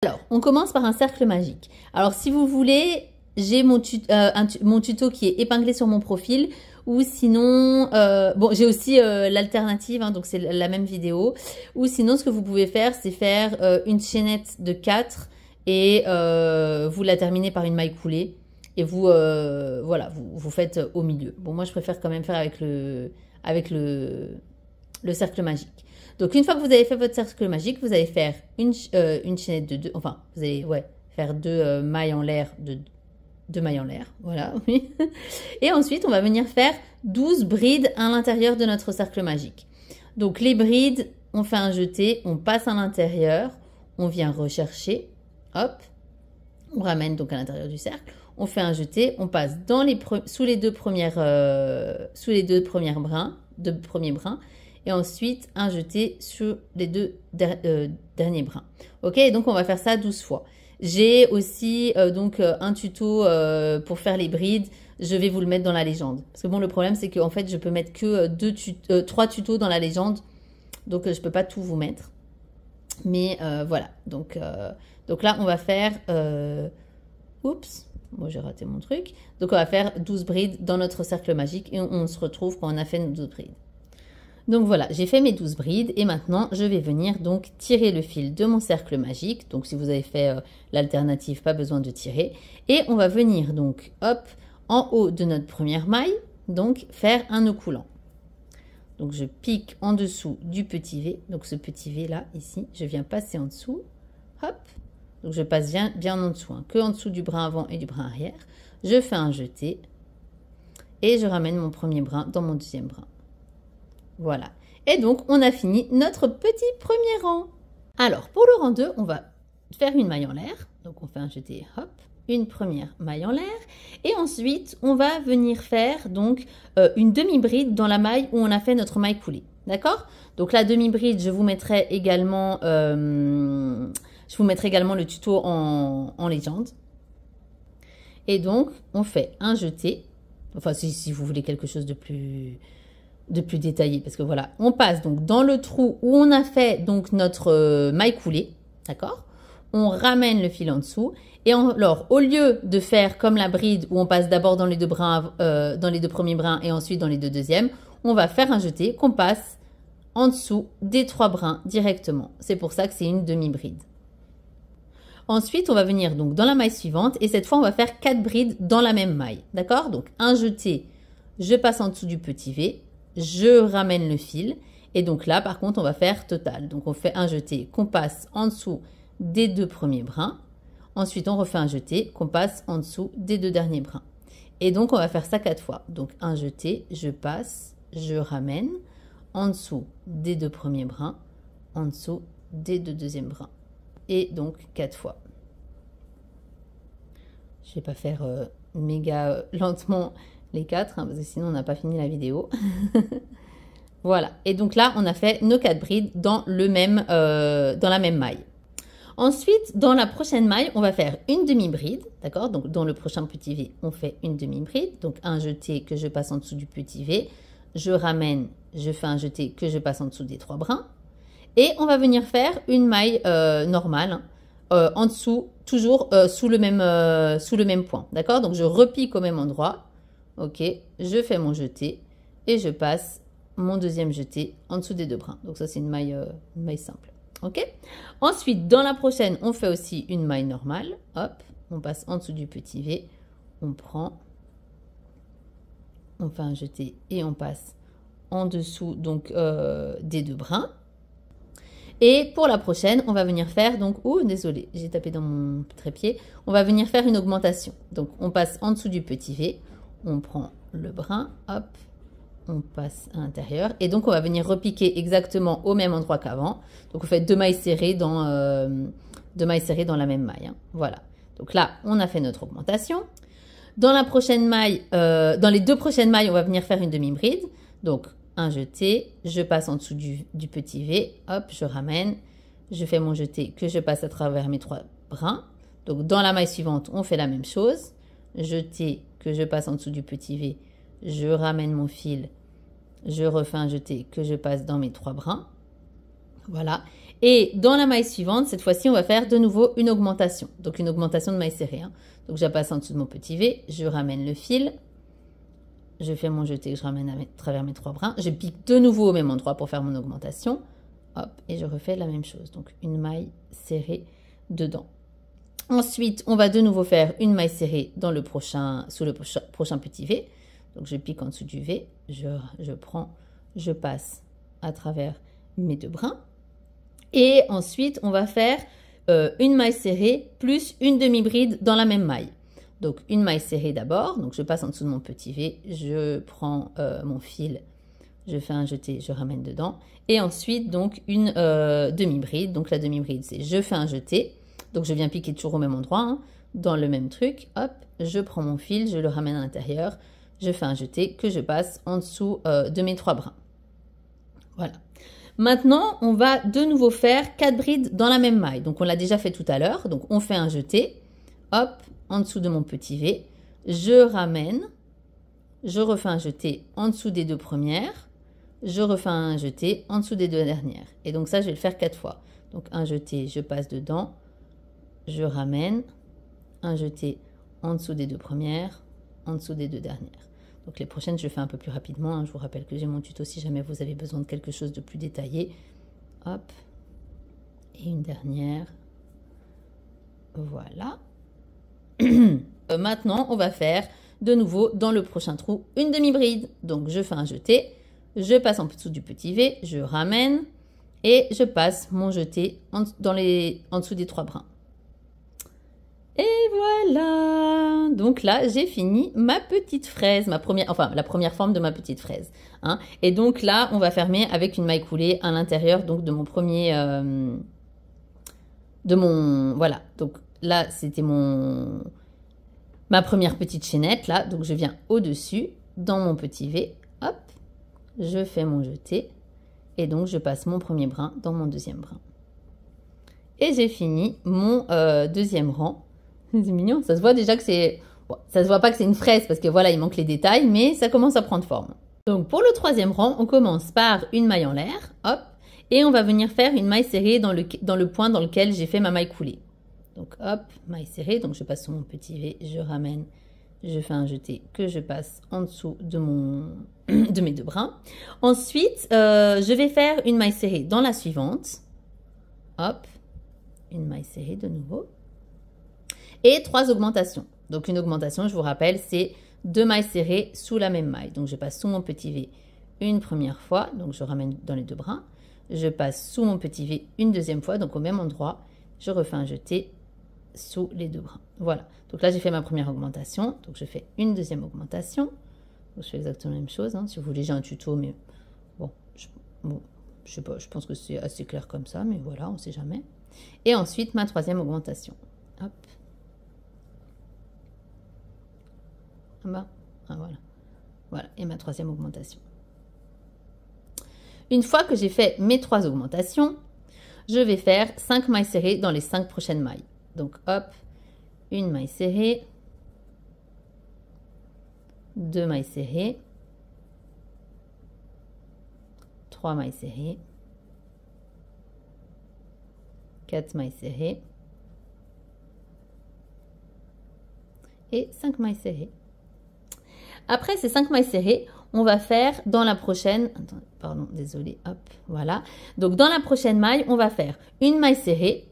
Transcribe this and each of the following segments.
Alors, on commence par un cercle magique. Alors, si vous voulez, j'ai mon tuto qui est épinglé sur mon profil. Ou sinon, bon, j'ai aussi l'alternative, hein, donc c'est la même vidéo. Ou sinon, ce que vous pouvez faire, c'est faire une chaînette de 4 et vous la terminez par une maille coulée. Et vous, voilà, vous faites au milieu. Bon, moi, je préfère quand même faire avec le cercle magique. Donc, une fois que vous avez fait votre cercle magique, vous allez faire une chaînette de 2, enfin, vous allez faire 2 mailles en l'air, 2 mailles en l'air, voilà, oui. Et ensuite, on va venir faire 12 brides à l'intérieur de notre cercle magique. Donc, les brides, on fait un jeté, on passe à l'intérieur, on vient rechercher, hop, on ramène donc à l'intérieur du cercle, on fait un jeté, on passe sous les deux premiers brins, et ensuite un jeté sur les 2 derniers brins. Ok, donc on va faire ça 12 fois. J'ai aussi un tuto pour faire les brides. Je vais vous le mettre dans la légende. Parce que bon, le problème, c'est qu'en fait, je peux mettre que 3 tutos dans la légende. Donc, je peux pas tout vous mettre. Mais voilà. Donc là, on va faire... oups, moi j'ai raté mon truc. Donc, on va faire 12 brides dans notre cercle magique. Et on se retrouve quand on a fait nos 12 brides. Donc voilà, j'ai fait mes 12 brides et maintenant je vais venir donc tirer le fil de mon cercle magique. Donc si vous avez fait l'alternative, pas besoin de tirer. Et on va venir donc, hop, en haut de notre première maille, donc faire un nœud coulant. Donc je pique en dessous du petit V. Donc ce petit V là, ici, je viens passer en dessous. Hop, donc je passe bien en dessous, hein, que en dessous du brin avant et du brin arrière. Je fais un jeté et je ramène mon premier brin dans mon deuxième brin. Voilà. Et donc, on a fini notre petit premier rang. Alors, pour le rang 2, on va faire une maille en l'air. Donc, on fait un jeté, hop, une première maille en l'air. Et ensuite, on va venir faire donc une demi-bride dans la maille où on a fait notre maille coulée. D'accord? Donc, la demi-bride, je vous mettrai également le tuto en légende. Et donc, on fait un jeté. Enfin, si vous voulez quelque chose de plus détaillé, parce que voilà, on passe donc dans le trou où on a fait donc notre maille coulée, d'accord? On ramène le fil en dessous et alors au lieu de faire comme la bride où on passe d'abord dans les 2 brins, dans les 2 premiers brins et ensuite dans les 2 deuxièmes, on va faire un jeté qu'on passe en dessous des 3 brins directement. C'est pour ça que c'est une demi-bride. Ensuite, on va venir donc dans la maille suivante et cette fois on va faire 4 brides dans la même maille, d'accord? Donc un jeté, je passe en dessous du petit V. Je ramène le fil et donc là par contre on va faire total. Donc on fait un jeté qu'on passe en dessous des 2 premiers brins. Ensuite on refait un jeté qu'on passe en dessous des 2 derniers brins. Et donc on va faire ça 4 fois. Donc un jeté, je passe, je ramène en dessous des 2 premiers brins, en dessous des 2 deuxièmes brins. Et donc 4 fois. Je vais pas faire méga lentement les 4, hein, parce que sinon on n'a pas fini la vidéo. Voilà, et donc là on a fait nos 4 brides dans la même maille. Ensuite, dans la prochaine maille, on va faire une demi-bride, d'accord? Donc dans le prochain petit V, on fait une demi-bride, donc un jeté que je passe en dessous du petit V, je ramène, je fais un jeté que je passe en dessous des 3 brins, et on va venir faire une maille normale, en dessous, toujours sous le même point, d'accord? Donc je repique au même endroit. Ok, je fais mon jeté et je passe mon deuxième jeté en dessous des 2 brins. Donc ça, c'est une maille simple. Ok. Ensuite, dans la prochaine, on fait aussi une maille normale. Hop, on passe en dessous du petit V. On prend, on fait un jeté et on passe en dessous donc des 2 brins. Et pour la prochaine, on va venir faire donc... Oh, désolé, j'ai tapé dans mon trépied. On va venir faire une augmentation. Donc, on passe en dessous du petit V. On prend le brin, hop, on passe à l'intérieur. Et donc, on va venir repiquer exactement au même endroit qu'avant. Donc, on fait 2 mailles serrées dans la même maille. Hein. Voilà. Donc là, on a fait notre augmentation. Dans la prochaine maille, dans les 2 prochaines mailles, on va venir faire une demi-bride. Donc, un jeté, je passe en dessous du petit V, hop, je ramène. Je fais mon jeté que je passe à travers mes 3 brins. Donc, dans la maille suivante, on fait la même chose. Jeté que je passe en dessous du petit V, je ramène mon fil, je refais un jeté que je passe dans mes 3 brins. Voilà. Et dans la maille suivante, cette fois-ci, on va faire de nouveau une augmentation. Donc, une augmentation de maille serrée. Hein. Donc, je passe en dessous de mon petit V, je ramène le fil, je fais mon jeté, je ramène à travers mes 3 brins, je pique de nouveau au même endroit pour faire mon augmentation. Hop, et je refais la même chose. Donc, une maille serrée dedans. Ensuite, on va de nouveau faire une maille serrée dans le prochain, sous le prochain petit V. Donc, je pique en dessous du V, je prends, je passe à travers mes 2 brins. Et ensuite, on va faire une maille serrée plus une demi-bride dans la même maille. Donc, une maille serrée d'abord. Donc, je passe en dessous de mon petit V, je prends mon fil, je fais un jeté, je ramène dedans. Et ensuite, donc, une demi-bride. Donc, la demi-bride, c'est je fais un jeté. Donc, je viens piquer toujours au même endroit, hein, dans le même truc. Hop, je prends mon fil, je le ramène à l'intérieur. Je fais un jeté que je passe en dessous de mes 3 brins. Voilà. Maintenant, on va de nouveau faire 4 brides dans la même maille. Donc, on l'a déjà fait tout à l'heure. Donc, on fait un jeté. Hop, en dessous de mon petit V. Je ramène. Je refais un jeté en dessous des 2 premières. Je refais un jeté en dessous des 2 dernières. Et donc, ça, je vais le faire 4 fois. Donc, un jeté, je passe dedans. Je ramène. Un jeté en dessous des 2 premières. En dessous des 2 dernières. Donc les prochaines, je fais un peu plus rapidement. Hein. Je vous rappelle que j'ai mon tuto si jamais vous avez besoin de quelque chose de plus détaillé. Hop. Et une dernière. Voilà. Maintenant, on va faire de nouveau dans le prochain trou une demi-bride. Donc je fais un jeté. Je passe en dessous du petit V. Je ramène. Et je passe mon jeté en dessous des 3 brins. Et voilà, donc là j'ai fini ma petite fraise, la première forme de ma petite fraise. Hein. Et donc là on va fermer avec une maille coulée à l'intérieur donc de mon premier, voilà. Donc là c'était ma première petite chaînette là, donc je viens au-dessus dans mon petit V, hop, je fais mon jeté et donc je passe mon premier brin dans mon deuxième brin. Et j'ai fini mon deuxième rang. C'est mignon, ça se voit déjà que c'est... Bon, ça se voit pas que c'est une fraise parce que voilà, il manque les détails, mais ça commence à prendre forme. Donc pour le troisième rang, on commence par une maille en l'air, hop, et on va venir faire une maille serrée dans le point dans lequel j'ai fait ma maille coulée. Donc hop, maille serrée, donc je passe sur mon petit V, je ramène, je fais un jeté que je passe en dessous de mes 2 brins. Ensuite, je vais faire une maille serrée dans la suivante, hop, une maille serrée de nouveau. Et 3 augmentations. Donc une augmentation, je vous rappelle, c'est 2 mailles serrées sous la même maille. Donc je passe sous mon petit V une première fois, donc je ramène dans les 2 brins. Je passe sous mon petit V une deuxième fois, donc au même endroit, je refais un jeté sous les 2 brins. Voilà, donc là j'ai fait ma première augmentation, donc je fais une deuxième augmentation. Donc, je fais exactement la même chose, hein. Si vous voulez j'ai un tuto, mais bon, je sais pas, je pense que c'est assez clair comme ça, mais voilà, on ne sait jamais. Et ensuite ma troisième augmentation. Hop. Ah, voilà. Voilà, et ma troisième augmentation. Une fois que j'ai fait mes 3 augmentations, je vais faire 5 mailles serrées dans les 5 prochaines mailles. Donc hop, une maille serrée, 2 mailles serrées, 3 mailles serrées, 4 mailles serrées et 5 mailles serrées. Après ces 5 mailles serrées, on va faire dans la prochaine... Attends, pardon, désolé, hop, voilà. Donc, dans la prochaine maille, on va faire une maille serrée.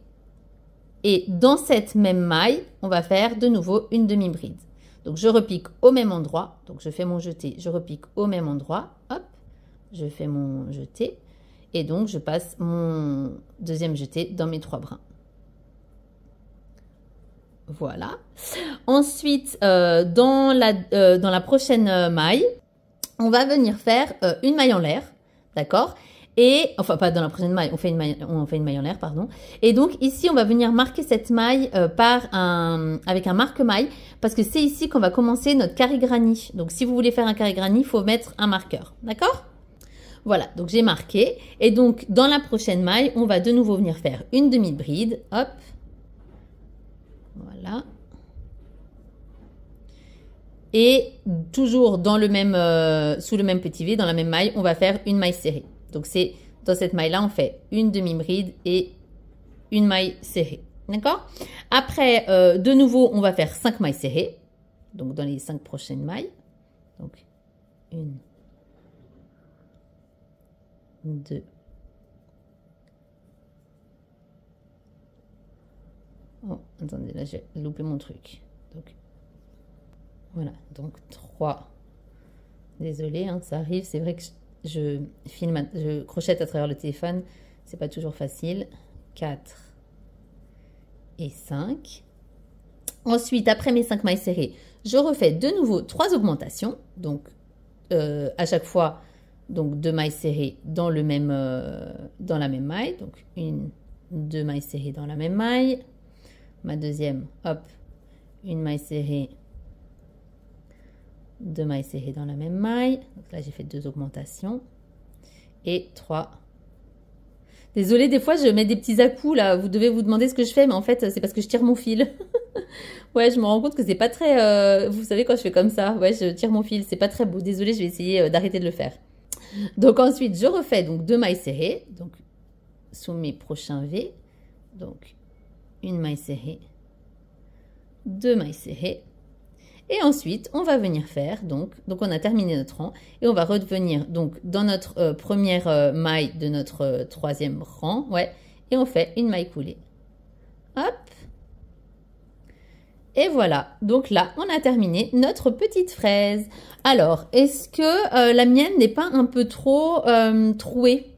Et dans cette même maille, on va faire de nouveau une demi-bride. Donc, je repique au même endroit. Donc, je fais mon jeté, je repique au même endroit. Hop, je fais mon jeté. Et donc, je passe mon deuxième jeté dans mes 3 brins. Voilà. Ensuite, dans la prochaine maille, on va venir faire une maille en l'air, d'accord? Et enfin pas dans la prochaine maille, on fait une maille en l'air, pardon. Et donc ici, on va venir marquer cette maille avec un marque-maille, parce que c'est ici qu'on va commencer notre carré granny. Donc si vous voulez faire un carré granny, il faut mettre un marqueur, d'accord? Voilà, donc j'ai marqué. Et donc dans la prochaine maille, on va de nouveau venir faire une demi-bride, hop. Voilà. Et toujours dans sous le même petit V, dans la même maille, on va faire une maille serrée. Donc c'est dans cette maille-là, on fait une demi-bride et une maille serrée. D'accord? Après, de nouveau, on va faire 5 mailles serrées. Donc, dans les 5 prochaines mailles. Donc, 1, 2, oh, attendez, là, j'ai loupé mon truc. Donc, voilà. Donc, 3. Désolée, hein, ça arrive. C'est vrai que je crochette à travers le téléphone. C'est pas toujours facile. 4 et 5. Ensuite, après mes 5 mailles serrées, je refais de nouveau 3 augmentations. Donc, à chaque fois, donc 2 mailles serrées dans la même maille. Donc, 2 mailles serrées dans la même maille. Ma deuxième, hop, une maille serrée, 2 mailles serrées dans la même maille. Donc là, j'ai fait 2 augmentations. Et 3. Désolée, des fois, je mets des petits à-coups, là. Vous devez vous demander ce que je fais, mais en fait, c'est parce que je tire mon fil. Ouais, je me rends compte que c'est pas très... vous savez, quand je fais comme ça, ouais, je tire mon fil. C'est pas très beau. Désolée, je vais essayer d'arrêter de le faire. Donc ensuite, je refais donc 2 mailles serrées. Donc, sous mes prochains V. Donc, une maille serrée. 2 mailles serrées. Et ensuite, on va venir faire, donc on a terminé notre rang, et on va revenir donc dans notre première maille de notre troisième rang, ouais, et on fait une maille coulée. Hop. Et voilà, donc là, on a terminé notre petite fraise. Alors, est-ce que la mienne n'est pas un peu trop trouée?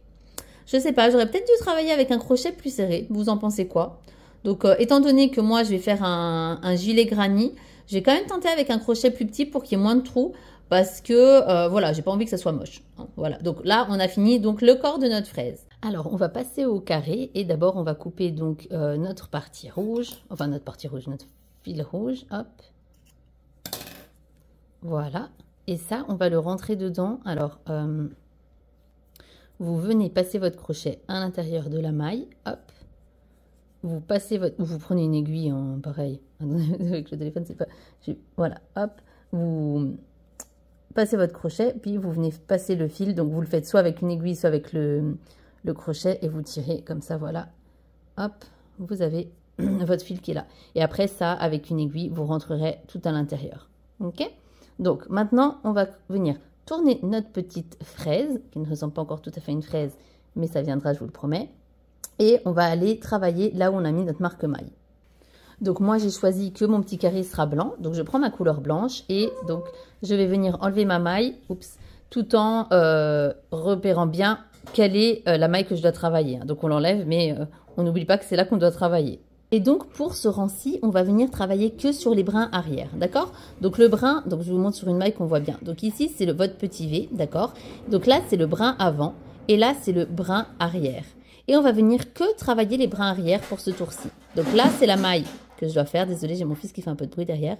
Je sais pas, j'aurais peut-être dû travailler avec un crochet plus serré. Vous en pensez quoi? Donc, étant donné que moi, je vais faire un gilet granny, j'ai quand même tenté avec un crochet plus petit pour qu'il y ait moins de trous parce que, voilà, j'ai pas envie que ça soit moche. Hein, voilà, donc là, on a fini donc le corps de notre fraise. Alors, on va passer au carré et d'abord, on va couper donc notre partie rouge, enfin notre fil rouge, hop. Voilà, et ça, on va le rentrer dedans. Alors, vous venez passer votre crochet à l'intérieur de la maille, hop. Vous passez vous prenez une aiguille en pareil, avec le téléphone, c'est pas... Voilà, hop, vous passez votre crochet, puis vous venez passer le fil, donc vous le faites soit avec une aiguille, soit avec le crochet, et vous tirez comme ça, voilà, hop, vous avez votre fil qui est là. Et après ça, avec une aiguille, vous rentrerez tout à l'intérieur, ok? Donc maintenant, on va venir tourner notre petite fraise, qui ne ressemble pas encore tout à fait à une fraise, mais ça viendra, je vous le promets. Et on va aller travailler là où on a mis notre marque-maille. Donc moi, j'ai choisi que mon petit carré sera blanc. Donc je prends ma couleur blanche et donc je vais venir enlever ma maille, tout en repérant bien quelle est la maille que je dois travailler. Donc on l'enlève, mais on n'oublie pas que c'est là qu'on doit travailler. Et donc pour ce rang-ci, on va venir travailler que sur les brins arrière, d'accord? Donc le brin, donc je vous montre sur une maille qu'on voit bien. Donc ici, c'est votre petit V, d'accord? Donc là, c'est le brin avant et là, c'est le brin arrière. Et on va venir que travailler les brins arrière pour ce tour-ci. Donc là, c'est la maille que je dois faire. Désolée, j'ai mon fils qui fait un peu de bruit derrière.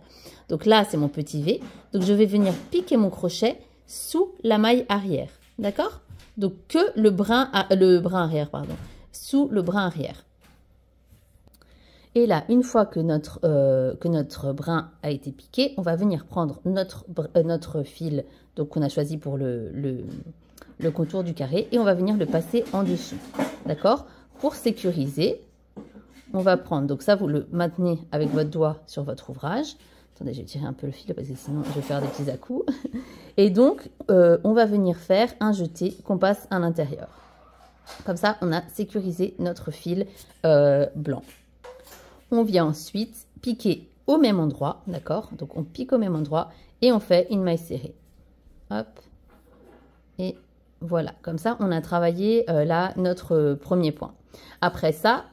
Donc là, c'est mon petit V. Donc je vais venir piquer mon crochet sous la maille arrière. D'accord? Donc que le brin arrière, pardon. Sous le brin arrière. Et là, une fois que notre brin a été piqué, on va venir prendre notre fil qu'on a choisi pour le contour du carré et on va venir le passer en dessous. D'accord? Pour sécuriser, on va prendre, donc ça vous le maintenez avec votre doigt sur votre ouvrage. Attendez, je vais tirer un peu le fil parce que sinon je vais faire des petits à-coups. Et donc, on va venir faire un jeté qu'on passe à l'intérieur. Comme ça, on a sécurisé notre fil blanc. On vient ensuite piquer au même endroit, d'accord? Donc on pique au même endroit et on fait une maille serrée. Hop. Et voilà, comme ça, on a travaillé là notre premier point. Après ça,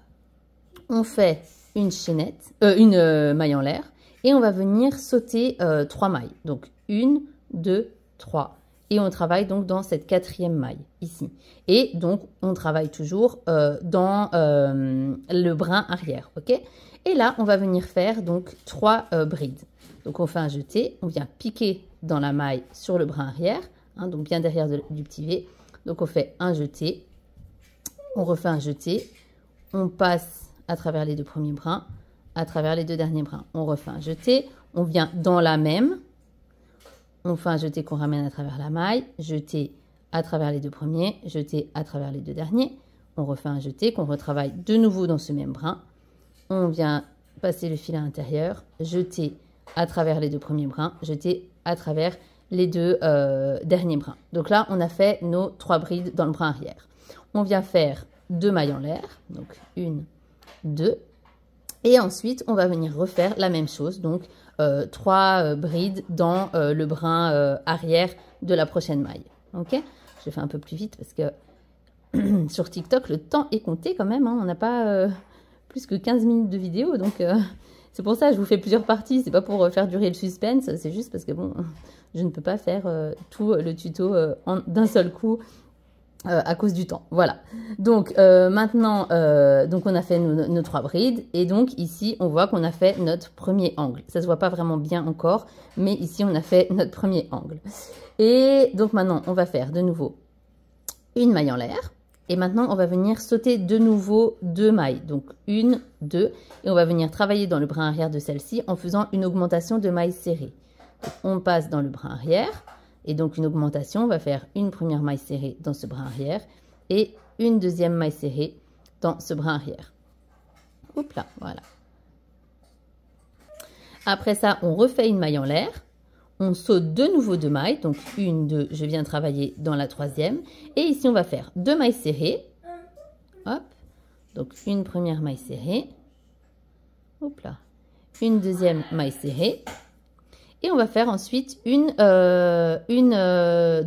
on fait une chaînette, une maille en l'air et on va venir sauter 3 mailles. Donc 1, 2, 3. Et on travaille donc dans cette 4e maille ici. Et donc, on travaille toujours dans le brin arrière, ok? Et là, on va venir faire donc 3 brides. Donc, on fait un jeté, on vient piquer dans la maille sur le brin arrière, hein, donc bien derrière du petit V. Donc, on fait un jeté, on refait un jeté, on passe à travers les 2 premiers brins, à travers les 2 derniers brins. On refait un jeté, on vient dans la même, on fait un jeté qu'on ramène à travers la maille, jeté à travers les deux premiers, jeter à travers les deux derniers. On refait un jeté qu'on retravaille de nouveau dans ce même brin. On vient passer le fil à l'intérieur, jeter à travers les deux premiers brins, jeter à travers les deux derniers brins. Donc là, on a fait nos 3 brides dans le brin arrière. On vient faire 2 mailles en l'air, donc 1, 2. Et ensuite, on va venir refaire la même chose, donc 3 brides dans le brin arrière de la prochaine maille. Ok? Je fais un peu plus vite parce que sur TikTok, le temps est compté quand même. Hein. On n'a pas plus que 15 minutes de vidéo, donc c'est pour ça que je vous fais plusieurs parties. C'est pas pour faire durer le suspense, c'est juste parce que bon, je ne peux pas faire tout le tuto d'un seul coup à cause du temps. Voilà. Donc maintenant, donc on a fait nos 3 brides et donc ici on voit qu'on a fait notre premier angle. Ça se voit pas vraiment bien encore, mais ici on a fait notre premier angle. Et donc maintenant on va faire de nouveau une maille en l'air. Et maintenant, on va venir sauter de nouveau 2 mailles. Donc, 1, 2. Et on va venir travailler dans le brin arrière de celle-ci en faisant une augmentation de mailles serrées. Donc, on passe dans le brin arrière. Et donc, une augmentation, on va faire une première maille serrée dans ce brin arrière et une deuxième maille serrée dans ce brin arrière. Oups là, voilà. Après ça, on refait une maille en l'air. On saute de nouveau 2 mailles, donc 1, 2, je viens travailler dans la 3e. Et ici, on va faire 2 mailles serrées. Hop, donc une première maille serrée. Hop là, une deuxième maille serrée. Et on va faire ensuite une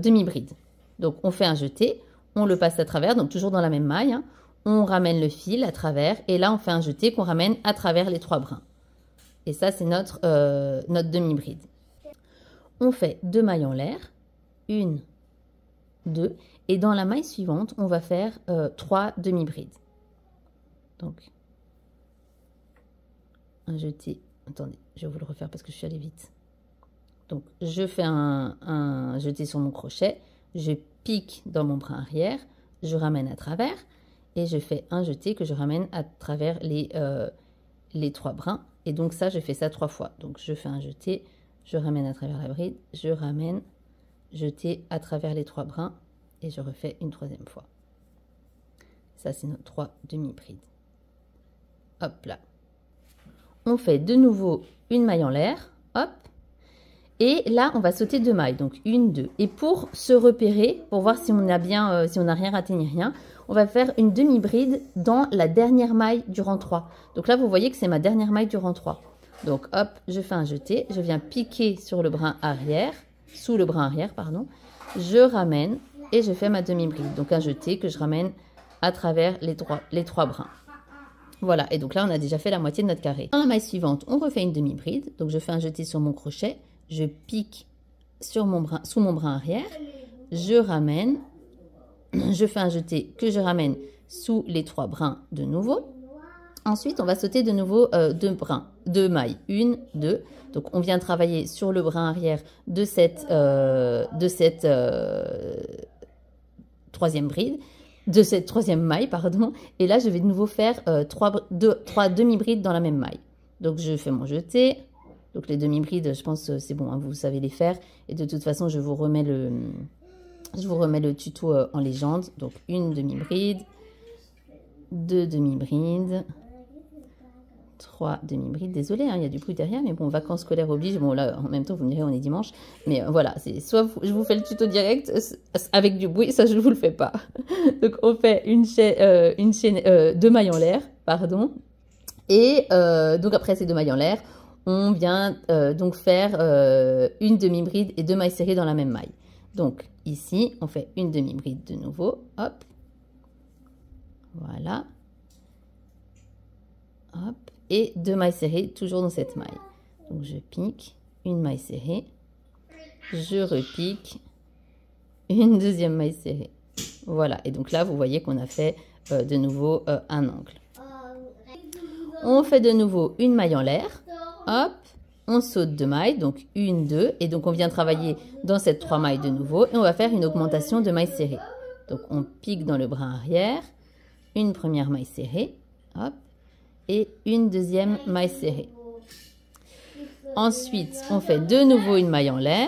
demi-bride. Donc, on fait un jeté, on le passe à travers, donc toujours dans la même maille. Hein. On ramène le fil à travers, et là, on fait un jeté qu'on ramène à travers les 3 brins. Et ça, c'est notre demi-bride. On fait 2 mailles en l'air, 1, 2, et dans la maille suivante, on va faire 3 demi-brides. Donc, un jeté, attendez, je vais vous le refaire parce que je suis allée vite. Donc, je fais un jeté sur mon crochet, je pique dans mon brin arrière, je ramène à travers, et je fais un jeté que je ramène à travers les 3 brins. Et donc ça, je fais ça 3 fois. Donc, je fais un jeté, je ramène à travers la bride, je ramène, jeté à travers les 3 brins et je refais une 3e fois. Ça, c'est nos 3 demi-brides. Hop là. On fait de nouveau une maille en l'air, hop. Et là, on va sauter 2 mailles, donc 1, 2. Et pour se repérer, pour voir si on a bien, si on n'a rien raté ni rien, on va faire une demi-bride dans la dernière maille du rang 3. Donc là, vous voyez que c'est ma dernière maille du rang 3. Donc, hop, je fais un jeté, je viens piquer sur le brin arrière, sous le brin arrière, pardon. Je ramène et je fais ma demi-bride. Donc, un jeté que je ramène à travers les 3 brins. Voilà, et donc là, on a déjà fait la moitié de notre carré. Dans la maille suivante, on refait une demi-bride. Donc, je fais un jeté sur mon crochet, je pique sur mon brin, sous mon brin arrière, je ramène, je fais un jeté que je ramène sous les 3 brins de nouveau. Ensuite, on va sauter de nouveau 2 mailles, 1, 2. Donc, on vient travailler sur le brin arrière de cette 3e bride, de cette 3e maille, pardon. Et là, je vais de nouveau faire 3 demi-brides dans la même maille. Donc, je fais mon jeté. Donc, les demi-brides, je pense c'est bon, hein, vous savez les faire. Et de toute façon, je vous remets le tuto en légende. Donc, une demi-bride, 2 demi-brides, 3 demi-brides. Désolée, hein, il y a du bruit derrière, mais bon, vacances scolaires oblige. Bon, là, en même temps, vous me direz, on est dimanche. Mais voilà, c'est soit je vous fais le tuto direct avec du bruit, ça, je ne vous le fais pas. Donc, on fait une chaîne 2 mailles en l'air, pardon. Et donc, après ces 2 mailles en l'air, on vient donc faire une demi-bride et 2 mailles serrées dans la même maille. Donc, ici, on fait une demi-bride de nouveau. Hop. Voilà. Hop. Et 2 mailles serrées, toujours dans cette maille. Donc, je pique, une maille serrée. Je repique, une deuxième maille serrée. Voilà. Et donc là, vous voyez qu'on a fait de nouveau un angle. On fait de nouveau une maille en l'air. Hop. On saute 2 mailles, donc 1, 2. Et donc, on vient travailler dans cette 3 mailles de nouveau. Et on va faire une augmentation de mailles serrées. Donc, on pique dans le brin arrière. Une première maille serrée. Hop. Et une deuxième maille serrée. Ensuite, on fait de nouveau une maille en l'air.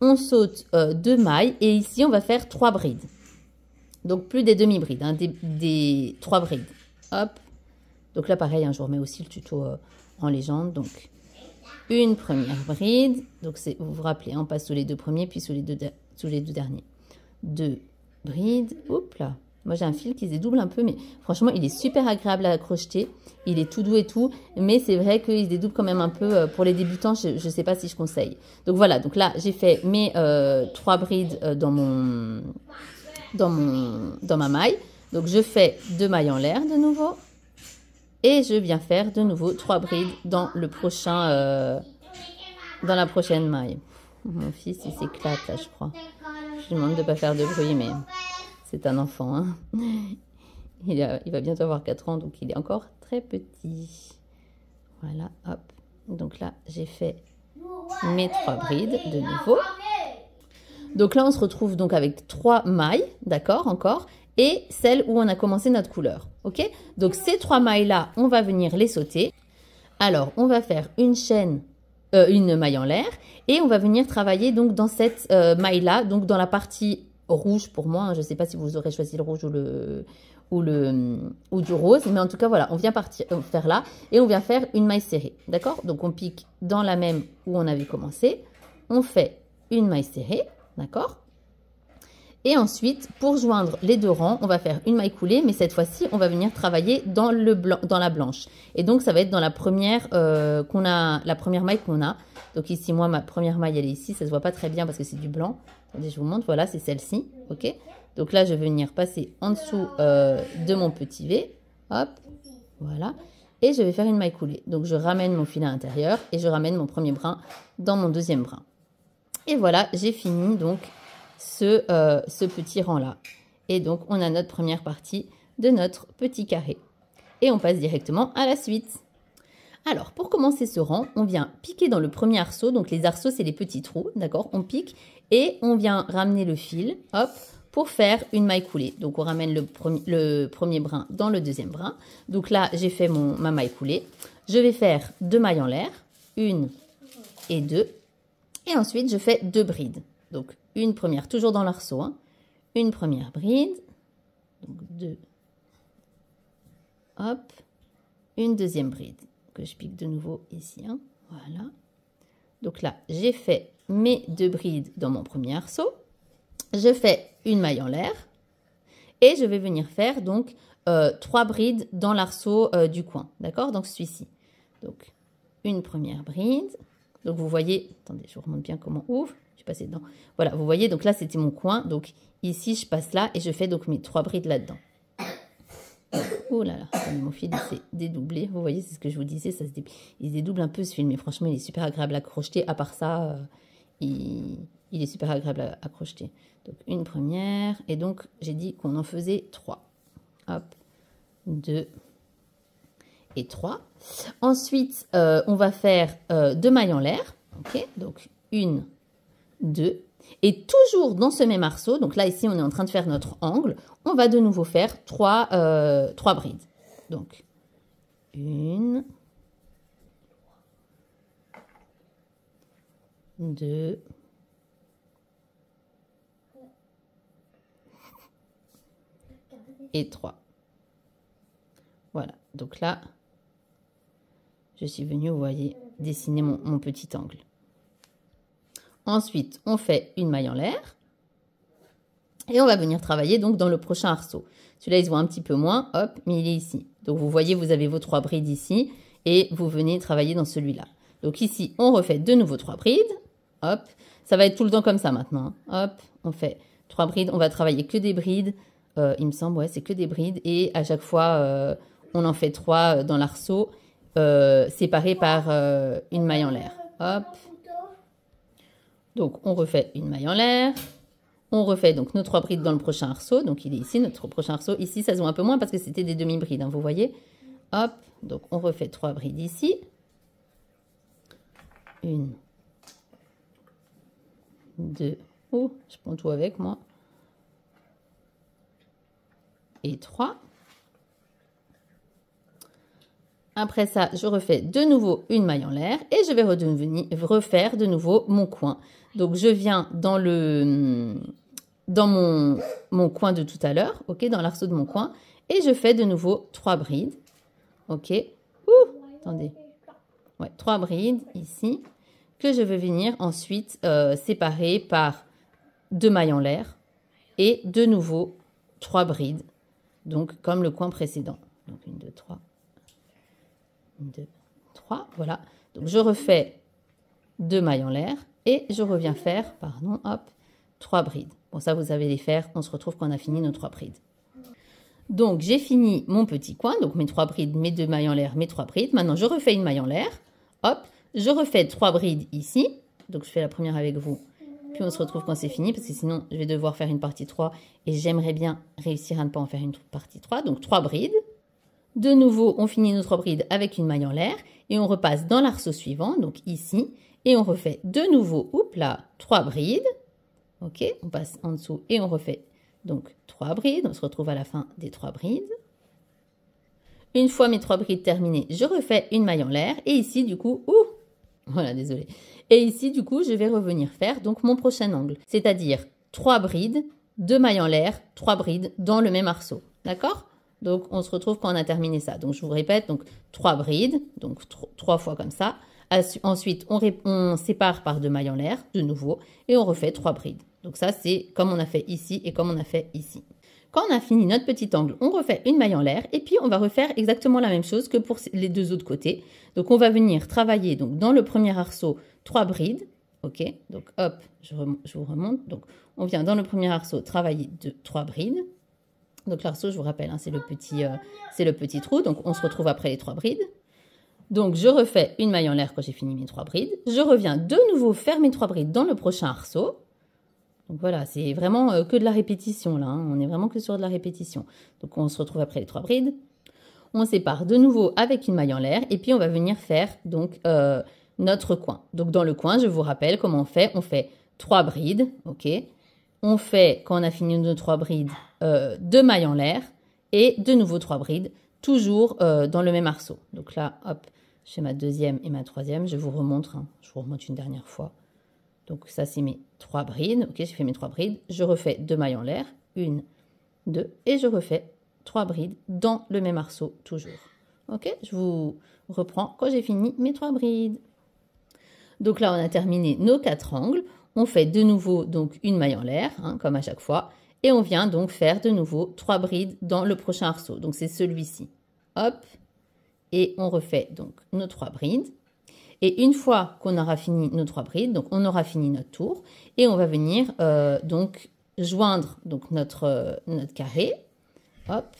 on saute 2 mailles et ici on va faire 3 brides. Donc plus des demi-brides, hein, des 3 brides. Hop. Donc là pareil, hein, je vous remets aussi le tuto en légende. Donc une première bride. Donc vous vous rappelez, on passe sous les 2 premiers puis sous les deux derniers. 2 brides. Hop là. Moi j'ai un fil qui se dédouble un peu, mais franchement il est super agréable à crocheter. Il est tout doux et tout, mais c'est vrai qu'il se dédouble quand même un peu pour les débutants. Je ne sais pas si je conseille. Donc voilà, donc là j'ai fait mes 3 brides dans ma maille. Donc je fais 2 mailles en l'air de nouveau et je viens faire de nouveau 3 brides dans le prochain dans la prochaine maille. Mon fils il s'éclate là, je crois. Je lui demande de pas faire de bruit, mais c'est un enfant, hein. Il va bientôt avoir 4 ans, donc il est encore très petit. Voilà, hop. Donc là, j'ai fait mes 3 brides de nouveau. Donc là, on se retrouve donc avec 3 mailles, d'accord, encore, et celle où on a commencé notre couleur, ok? Donc ces 3 mailles-là, on va venir les sauter. Alors, on va faire une chaîne, une maille en l'air, et on va venir travailler donc dans cette maille-là, donc dans la partie rouge pour moi, hein. Je ne sais pas si vous aurez choisi le rouge ou du rose, mais en tout cas voilà, on vient faire là et on vient faire une maille serrée, d'accord? Donc on pique dans la même où on avait commencé, on fait une maille serrée, d'accord? Et ensuite, pour joindre les 2 rangs, on va faire une maille coulée, mais cette fois-ci, on va venir travailler dans la blanche. Et donc, ça va être dans la première maille qu'on a. Donc ici, moi, ma première maille, elle est ici. Ça se voit pas très bien parce que c'est du blanc. Attendez, je vous montre. Voilà, c'est celle-ci. Ok. Donc là, je vais venir passer en dessous de mon petit V. Hop. Voilà. Et je vais faire une maille coulée. Donc, je ramène mon fil à l'intérieur et je ramène mon premier brin dans mon deuxième brin. Et voilà, j'ai fini donc ce petit rang-là. Et donc, on a notre première partie de notre petit carré. Et on passe directement à la suite. Alors, pour commencer ce rang, on vient piquer dans le premier arceau. Donc, les arceaux, c'est les petits trous, d'accord? On pique et on vient ramener le fil, hop, pour faire une maille coulée. Donc, on ramène le premier brin dans le deuxième brin. Donc là, j'ai fait ma maille coulée. Je vais faire 2 mailles en l'air, 1 et 2. Et ensuite, je fais 2 brides. Donc, une première, toujours dans l'arceau, hein. Une première bride, donc 2, hop, une deuxième bride, que je pique de nouveau ici, hein. Voilà. Donc là, j'ai fait mes 2 brides dans mon premier arceau. Je fais une maille en l'air et je vais venir faire donc 3 brides dans l'arceau du coin, d'accord? Donc, celui-ci. Donc, une première bride. Donc, vous voyez, attendez, je vous remonte bien comment on ouvre. Je suis passée dedans. Voilà, vous voyez, donc là, c'était mon coin. Donc, ici, je passe là et je fais donc mes 3 brides là-dedans. Oh là là, mon fil s'est dédoublé. Vous voyez, c'est ce que je vous disais, il se dédouble un peu ce fil, mais franchement, il est super agréable à crocheter. À part ça, il est super agréable à crocheter. Donc, une première. Et donc, j'ai dit qu'on en faisait 3. Hop, 2 et 3. Ensuite, on va faire 2 mailles en l'air. Ok, donc 1, 2. Et toujours dans ce même arceau, donc là, ici, on est en train de faire notre angle. On va de nouveau faire 3 brides. Donc, 1, 2, et 3. Voilà, donc là, je suis venue, vous voyez, dessiner mon petit angle. Ensuite, on fait une maille en l'air. Et on va venir travailler donc dans le prochain arceau. Celui-là, il se voit un petit peu moins, hop, mais il est ici. Donc, vous voyez, vous avez vos 3 brides ici et vous venez travailler dans celui-là. Donc, ici, on refait de nouveau 3 brides. Hop, ça va être tout le temps comme ça maintenant. Hop, on fait 3 brides. On va travailler que des brides. Il me semble, ouais, c'est que des brides. Et à chaque fois, on en fait 3 dans l'arceau, séparés par une maille en l'air. Hop. Donc, on refait une maille en l'air. On refait donc nos 3 brides dans le prochain arceau. Donc, il est ici, notre prochain arceau. Ici, ça se voit un peu moins parce que c'était des demi-brides, hein, vous voyez. Hop, donc on refait 3 brides ici. 1, 2, oh, je prends tout avec moi. Et 3. Après ça, je refais de nouveau une maille en l'air et je vais refaire de nouveau mon coin. Donc, je viens dans mon coin de tout à l'heure, ok, dans l'arceau de mon coin, et je fais de nouveau 3 brides, ok. Attendez. Ouais, 3 brides ici, que je vais venir ensuite séparer par 2 mailles en l'air et de nouveau 3 brides, donc comme le coin précédent. Donc, 1, 2, 3. 1, 2, 3, voilà. Donc, je refais 2 mailles en l'air et je reviens faire, pardon, hop, 3 brides. Bon, ça, vous savez les faire. On se retrouve quand on a fini nos 3 brides. Donc, j'ai fini mon petit coin. Donc, mes 3 brides, mes 2 mailles en l'air, mes 3 brides. Maintenant, je refais une maille en l'air. Hop, je refais 3 brides ici. Donc, je fais la première avec vous. Puis, on se retrouve quand c'est fini parce que sinon, je vais devoir faire une partie 3 et j'aimerais bien réussir à ne pas en faire une partie 3. Donc, 3 brides. De nouveau, on finit nos 3 brides avec une maille en l'air et on repasse dans l'arceau suivant, donc ici, et on refait de nouveau, oups là, 3 brides. Ok, on passe en dessous et on refait donc 3 brides. On se retrouve à la fin des 3 brides. Une fois mes 3 brides terminées, je refais une maille en l'air et ici, du coup, voilà, désolé. Et ici, du coup, je vais revenir faire donc mon prochain angle, c'est-à-dire 3 brides, 2 mailles en l'air, 3 brides dans le même arceau. D'accord? Donc, on se retrouve quand on a terminé ça. Donc, je vous répète, donc 3 brides, donc 3 fois comme ça. Ensuite, on sépare par 2 mailles en l'air, de nouveau, et on refait 3 brides. Donc, ça, c'est comme on a fait ici et comme on a fait ici. Quand on a fini notre petit angle, on refait une maille en l'air et puis on va refaire exactement la même chose que pour les 2 autres côtés. Donc, on va venir travailler donc, dans le premier arceau 3 brides. Ok, donc hop, je vous remonte. Donc, on vient dans le premier arceau travailler 3 brides. Donc l'arceau, je vous rappelle, hein, c'est le petit trou. Donc on se retrouve après les 3 brides. Donc je refais une maille en l'air quand j'ai fini mes 3 brides. Je reviens de nouveau faire mes 3 brides dans le prochain arceau. Donc voilà, c'est vraiment que de la répétition là. Hein. On est vraiment que sur de la répétition. Donc on se retrouve après les 3 brides. On sépare de nouveau avec une maille en l'air. Et puis on va venir faire donc notre coin. Donc dans le coin, je vous rappelle comment on fait. On fait 3 brides, ok. On fait, quand on a fini nos 3 brides, 2 mailles en l'air et de nouveau 3 brides, toujours dans le même arceau. Donc là, hop, je fais ma deuxième et ma troisième. Je vous remontre, hein, je vous remonte une dernière fois. Donc ça, c'est mes 3 brides. Ok, j'ai fait mes 3 brides. Je refais 2 mailles en l'air, 1, 2, et je refais 3 brides dans le même arceau, toujours. Ok, je vous reprends quand j'ai fini mes 3 brides. Donc là, on a terminé nos 4 angles. On fait de nouveau donc une maille en l'air, hein, comme à chaque fois. Et on vient donc faire de nouveau 3 brides dans le prochain arceau. Donc c'est celui-ci. Hop. Et on refait donc nos 3 brides. Et une fois qu'on aura fini nos 3 brides, donc on aura fini notre tour. Et on va venir donc joindre donc notre carré. Hop.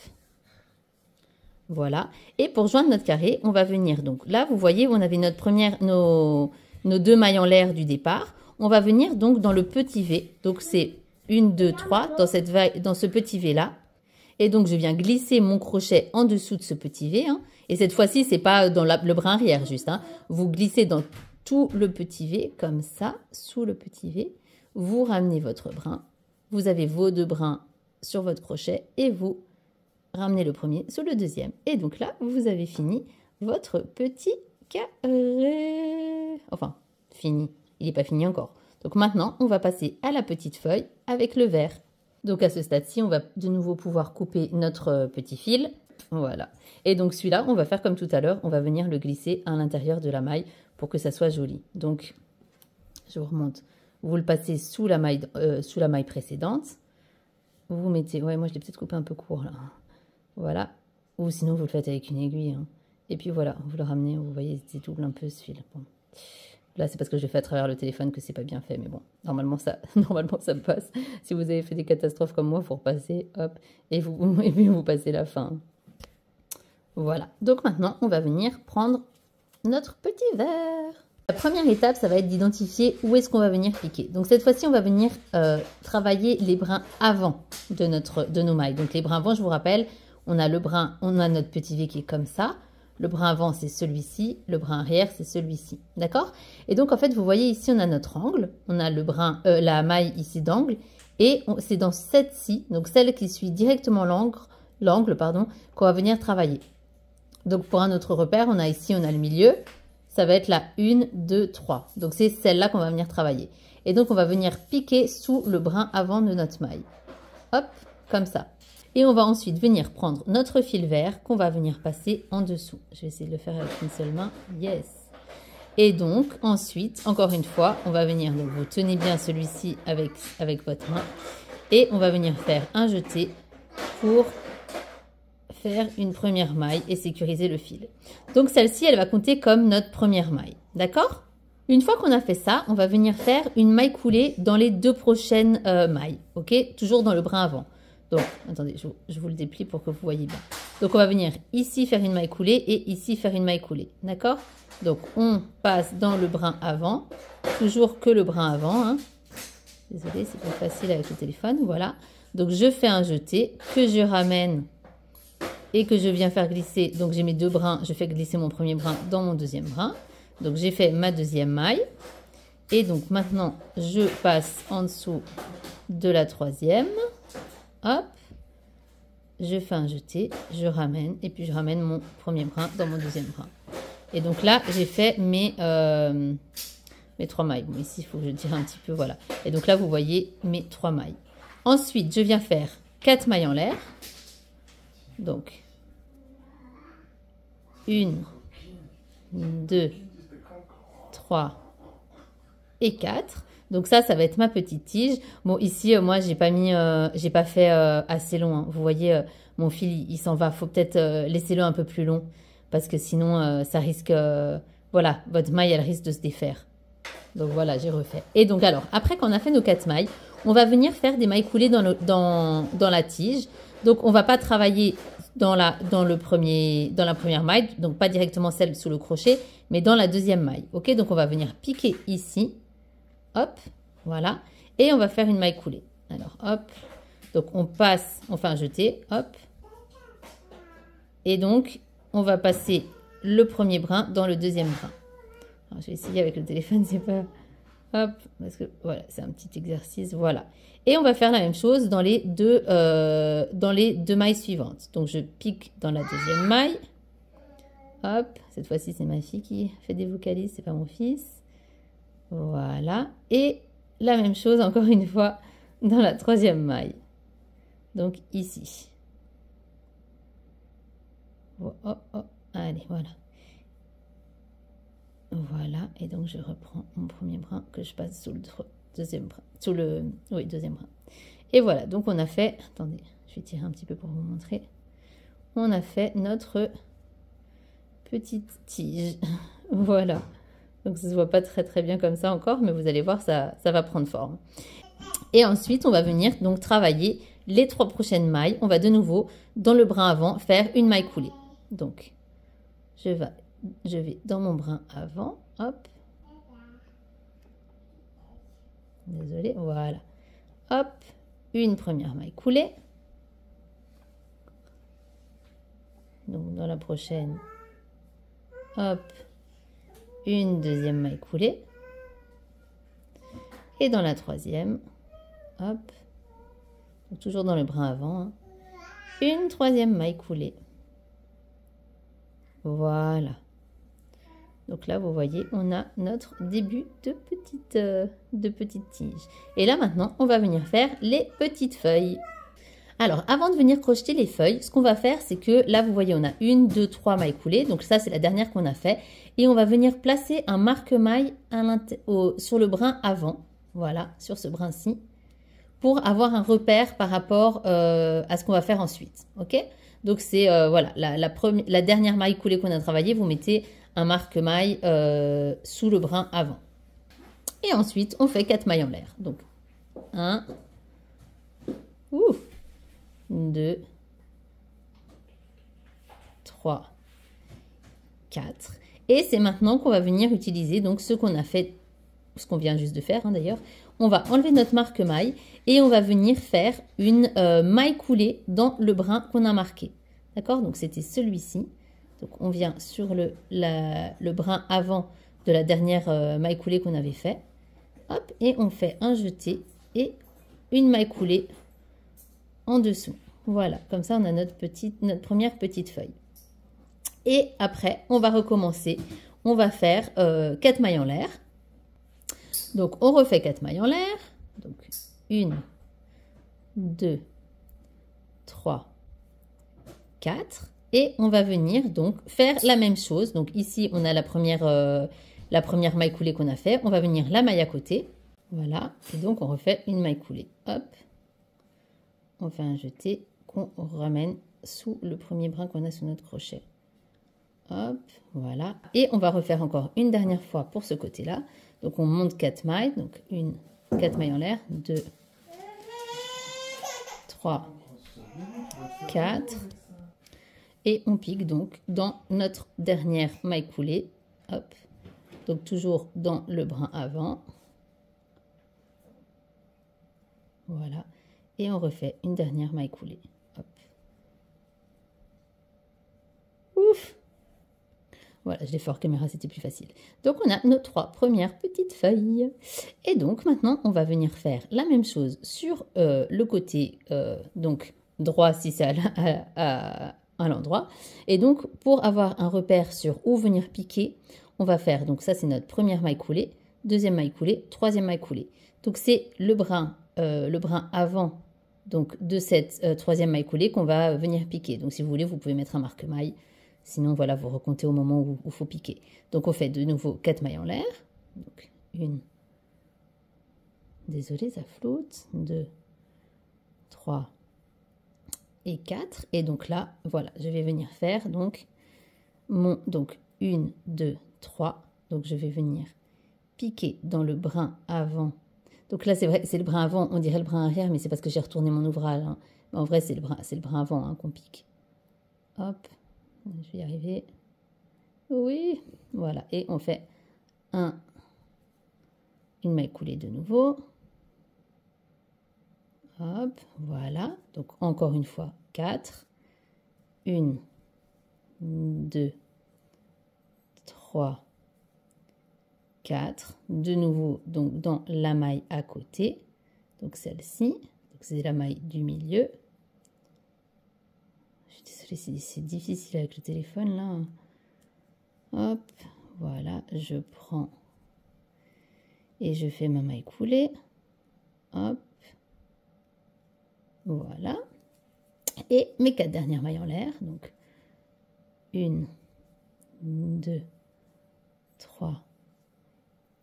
Voilà. Et pour joindre notre carré, on va venir donc là, vous voyez, on avait nos 2 mailles en l'air du départ. On va venir donc dans le petit V. Donc, c'est 1, 2, 3 dans ce petit V-là. Et donc, je viens glisser mon crochet en dessous de ce petit V. Hein. Et cette fois-ci, ce n'est pas dans le brin arrière juste. Hein. Vous glissez dans tout le petit V, comme ça, sous le petit V. Vous ramenez votre brin. Vous avez vos 2 brins sur votre crochet et vous ramenez le premier sur le deuxième. Et donc là, vous avez fini votre petit carré. Enfin, fini. Il n'est pas fini encore. Donc maintenant, on va passer à la petite feuille avec le vert. Donc à ce stade-ci, on va de nouveau pouvoir couper notre petit fil. Voilà. Et donc celui-là, on va faire comme tout à l'heure. On va venir le glisser à l'intérieur de la maille pour que ça soit joli. Donc, je vous remonte. Vous le passez sous la maille précédente. Vous mettez... Ouais, moi je l'ai peut-être coupé un peu court là. Voilà. Ou sinon, vous le faites avec une aiguille. Hein. Et puis voilà, vous le ramenez. Vous voyez, c'est double un peu ce fil. Bon. Là, c'est parce que je l'ai fait à travers le téléphone que c'est pas bien fait. Mais bon, normalement, ça passe. Si vous avez fait des catastrophes comme moi, vous repassez, hop, et puis vous passez la fin. Voilà. Donc maintenant, on va venir prendre notre petit verre. La première étape, ça va être d'identifier où est-ce qu'on va venir piquer. Donc cette fois-ci, on va venir travailler les brins avant de nos mailles. Donc les brins avant, je vous rappelle, on a notre petit V qui est comme ça. Le brin avant, c'est celui-ci. Le brin arrière, c'est celui-ci. D'accord? Et donc, en fait, vous voyez ici, on a notre angle. On a la maille ici d'angle. Et c'est dans cette-ci, donc celle qui suit directement l'angle, qu'on va venir travailler. Donc pour un autre repère, on a ici, on a le milieu. Ça va être la 1, 2, 3. Donc c'est celle-là qu'on va venir travailler. Et donc on va venir piquer sous le brin avant de notre maille. Hop, comme ça. Et on va ensuite venir prendre notre fil vert qu'on va venir passer en dessous. Je vais essayer de le faire avec une seule main. Yes. Et donc ensuite, encore une fois, on va venir, donc vous tenez bien celui-ci avec votre main. Et on va venir faire un jeté pour faire une première maille et sécuriser le fil. Donc celle-ci, elle va compter comme notre première maille. D'accord? Une fois qu'on a fait ça, on va venir faire une maille coulée dans les 2 prochaines mailles. Ok? Toujours dans le brin avant. Donc, attendez, je vous le déplie pour que vous voyez bien. Donc, on va venir ici faire une maille coulée et ici faire une maille coulée. D'accord? Donc, on passe dans le brin avant. Toujours que le brin avant. Hein. Désolée, c'est pas facile avec le téléphone. Voilà. Donc, je fais un jeté que je ramène et que je viens faire glisser. Donc, j'ai mes 2 brins. Je fais glisser mon premier brin dans mon deuxième brin. Donc, j'ai fait ma deuxième maille. Et donc, maintenant, je passe en dessous de la troisième. Hop, je fais un jeté, je ramène, et puis je ramène mon premier brin dans mon deuxième brin. Et donc là, j'ai fait mes 3 mailles. Bon, ici, il faut que je tire un petit peu, voilà. Et donc là, vous voyez mes 3 mailles. Ensuite, je viens faire 4 mailles en l'air. Donc, 1, 2, 3 et 4. Donc ça va être ma petite tige. Bon, ici, moi, j'ai pas fait assez long. Hein. Vous voyez, mon fil, il s'en va. Faut peut-être laisser-le un peu plus long parce que sinon, ça risque... voilà, votre maille, elle risque de se défaire. Donc voilà, j'ai refait. Et donc alors, après qu'on a fait nos 4 mailles, on va venir faire des mailles coulées dans la tige. Donc, on va pas travailler dans la première maille, donc pas directement celle sous le crochet, mais dans la deuxième maille. Ok, donc on va venir piquer ici. Hop, voilà. Et on va faire une maille coulée. Alors, hop. Donc, on passe, on fait un jeté. Hop. Et donc, on va passer le premier brin dans le deuxième brin. Alors, je vais essayer avec le téléphone, c'est pas... Hop, parce que, voilà, c'est un petit exercice. Voilà. Et on va faire la même chose dans les deux mailles suivantes. Donc, je pique dans la deuxième maille. Hop. Cette fois-ci, c'est ma fille qui fait des vocalises, c'est pas mon fils. Voilà, et la même chose encore une fois dans la troisième maille. Donc ici. Oh, oh, oh. Allez, voilà. Voilà, et donc je reprends mon premier brin que je passe sous le deuxième brin. Deuxième brin. Et voilà, donc on a fait, attendez, je vais tirer un petit peu pour vous montrer. On a fait notre petite tige. Voilà. Donc, ça ne se voit pas très bien comme ça encore, mais vous allez voir, ça va prendre forme. Et ensuite, on va venir donc travailler les 3 prochaines mailles. On va de nouveau, dans le brin avant, faire une maille coulée. Donc, je vais dans mon brin avant. Hop. Désolée, voilà. Hop, une première maille coulée. Donc, dans la prochaine, hop, une deuxième maille coulée. Et dans la troisième, hop, donc toujours dans le brin avant, hein, une troisième maille coulée. Voilà. Donc là, vous voyez, on a notre début de petite tige. Et là, maintenant, on va venir faire les petites feuilles. Alors, avant de venir crocheter les feuilles, ce qu'on va faire, c'est que là, vous voyez, on a 1, 2, 3 mailles coulées. Donc ça, c'est la dernière qu'on a fait. Et on va venir placer un marque-maille sur le brin avant. Voilà, sur ce brin-ci. Pour avoir un repère par rapport à ce qu'on va faire ensuite. Ok? Donc, c'est voilà, la dernière maille coulée qu'on a travaillée, vous mettez un marque-maille sous le brin avant. Et ensuite, on fait 4 mailles en l'air. Donc, 1, 2, 3, 4. Et c'est maintenant qu'on va venir utiliser donc ce qu'on a fait, ce qu'on vient juste de faire hein, d'ailleurs. On va enlever notre marque-maille et on va venir faire une maille coulée dans le brin qu'on a marqué. D'accord? Donc c'était celui-ci. Donc on vient sur le brin avant de la dernière maille coulée qu'on avait fait. Hop, et on fait un jeté et une maille coulée en dessous. Voilà, comme ça on a notre première petite feuille. Et après, on va recommencer. On va faire 4 mailles en l'air. Donc, on refait 4 mailles en l'air. Donc, 1, 2, 3, 4. Et on va venir donc faire la même chose. Donc, ici, on a la première maille coulée qu'on a fait. On va venir la maille à côté. Voilà. Et donc, on refait une maille coulée. Hop. On fait un jeté qu'on ramène sous le premier brin qu'on a sous notre crochet. Hop, voilà. Et on va refaire encore une dernière fois pour ce côté-là. Donc, on monte 4 mailles. Donc, 4 mailles en l'air. 2, 3, 4. Et on pique donc dans notre dernière maille coulée. Hop. Donc, toujours dans le brin avant. Voilà. Et on refait une dernière maille coulée. Hop. Ouf! Voilà, je l'ai fait hors caméra, c'était plus facile. Donc, on a nos 3 premières petites feuilles. Et donc, maintenant, on va venir faire la même chose sur le côté donc droit, si c'est à l'endroit. Et donc, pour avoir un repère sur où venir piquer, on va faire, donc ça, c'est notre première maille coulée, deuxième maille coulée, troisième maille coulée. Donc, c'est le brin avant donc, de cette troisième maille coulée qu'on va venir piquer. Donc, si vous voulez, vous pouvez mettre un marque-maille. Sinon, voilà, vous recomptez au moment où il faut piquer. Donc, on fait de nouveau 4 mailles en l'air. Donc, 1. Désolée, ça flotte. 2, 3 et 4. Et donc là, voilà, je vais venir faire donc 1, 2, 3. Donc, je vais venir piquer dans le brin avant. Donc là, c'est vrai, c'est le brin avant. On dirait le brin arrière, mais c'est parce que j'ai retourné mon ouvrage. Hein. Mais en vrai, c'est le brin avant hein, qu'on pique. Hop. Je vais y arriver. Oui, voilà. Et on fait une maille coulée de nouveau. Hop, voilà. Donc, encore une fois, 4. 1, 2, 3, 4. De nouveau, donc, dans la maille à côté. Donc, celle-ci. Donc, c'est la maille du milieu. Je suis désolée, c'est difficile avec le téléphone là. Hop, voilà, je prends et je fais ma maille coulée. Hop, voilà. Et mes 4 dernières mailles en l'air. Donc, 1, 2, 3,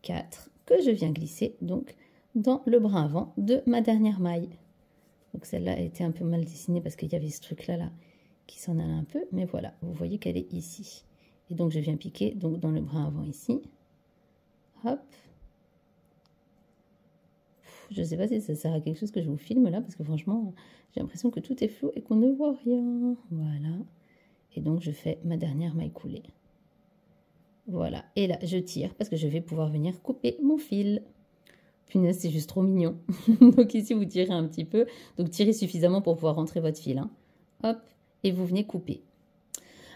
4, que je viens glisser donc dans le brin avant de ma dernière maille. Donc, celle-là a été un peu mal dessinée parce qu'il y avait ce truc-là là qui s'en allait un peu, mais voilà, vous voyez qu'elle est ici. Et donc, je viens piquer donc dans le brin avant ici. Hop. Je ne sais pas si ça sert à quelque chose que je vous filme là, parce que franchement, j'ai l'impression que tout est flou et qu'on ne voit rien. Voilà. Et donc, je fais ma dernière maille coulée. Voilà. Et là, je tire parce que je vais pouvoir venir couper mon fil. Punaise, c'est juste trop mignon. Donc ici, vous tirez un petit peu. Donc, tirez suffisamment pour pouvoir rentrer votre fil. Hein. Hop. Et vous venez couper.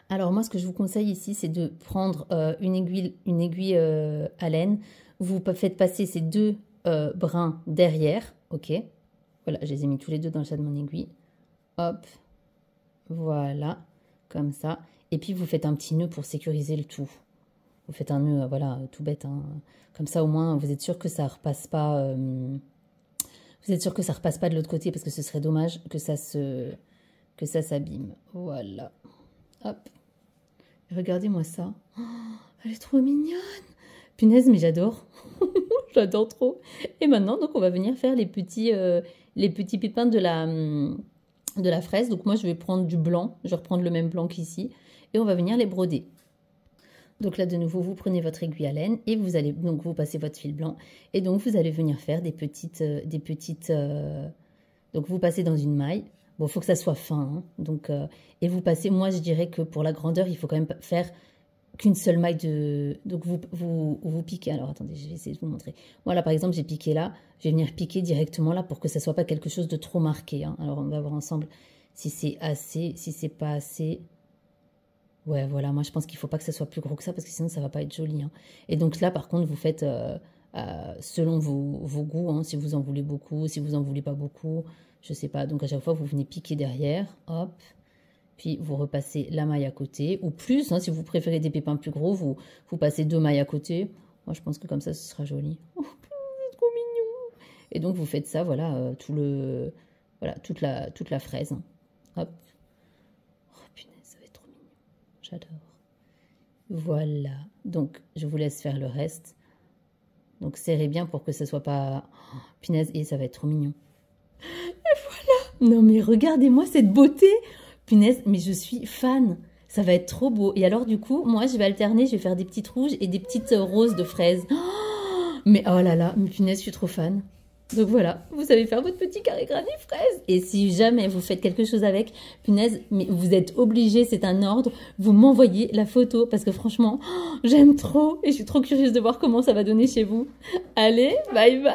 Alors moi, ce que je vous conseille ici, c'est de prendre une aiguille à laine. Vous faites passer ces 2 brins derrière, ok. Voilà, je les ai mis tous les 2 dans le chat de mon aiguille. Hop, voilà, comme ça. Et puis vous faites un petit nœud pour sécuriser le tout. Vous faites un nœud, voilà, tout bête. Hein. Comme ça, au moins, vous êtes sûr que ça repasse pas. Vous êtes sûr que ça repasse pas de l'autre côté parce que ce serait dommage que ça s'abîme. Voilà. Hop. Regardez-moi ça. Oh, elle est trop mignonne. Punaise, mais j'adore. J'adore trop. Et maintenant, donc, on va venir faire les petits pépins de la fraise. Donc, moi, je vais prendre du blanc. Je vais reprendre le même blanc qu'ici. Et on va venir les broder. Donc là, de nouveau, vous prenez votre aiguille à laine et vous allez, donc, vous passez votre fil blanc. Et donc, vous allez venir faire des petites donc, vous passez dans une maille. Bon, il faut que ça soit fin. Hein. Donc, et vous passez, moi, je dirais que pour la grandeur, il faut quand même faire qu'une seule maille de... Donc, vous piquez. Alors, attendez, je vais essayer de vous montrer. Voilà, par exemple, j'ai piqué là. Je vais venir piquer directement là pour que ça ne soit pas quelque chose de trop marqué. Hein. Alors, on va voir ensemble si c'est assez, si c'est pas assez. Ouais, voilà, moi, je pense qu'il ne faut pas que ça soit plus gros que ça parce que sinon, ça ne va pas être joli. Hein. Et donc là, par contre, vous faites selon vos goûts, hein, si vous en voulez beaucoup, si vous en voulez pas beaucoup, je sais pas. Donc, à chaque fois, vous venez piquer derrière, hop. Puis vous repassez la maille à côté, ou plus, hein, si vous préférez des pépins plus gros, vous passez 2 mailles à côté. Moi, je pense que comme ça, ce sera joli. Oh, c'est trop mignon. Et donc, vous faites ça, voilà, voilà, toute la fraise. Hop. Oh, punaise, ça va être trop mignon. J'adore. Voilà. Donc, je vous laisse faire le reste. Donc, serrez bien pour que ça soit pas... Oh, punaise, et ça va être trop mignon. Et voilà. Non, mais regardez-moi cette beauté. Punaise, mais je suis fan. Ça va être trop beau. Et alors, du coup, moi, je vais alterner. Je vais faire des petites rouges et des petites roses de fraises. Oh, mais oh là là, mais punaise, je suis trop fan. Donc voilà, vous savez faire votre petit carré granit fraise. Et si jamais vous faites quelque chose avec, punaise, mais vous êtes obligé, c'est un ordre, vous m'envoyez la photo. Parce que franchement, oh, j'aime trop. Et je suis trop curieuse de voir comment ça va donner chez vous. Allez, bye bye!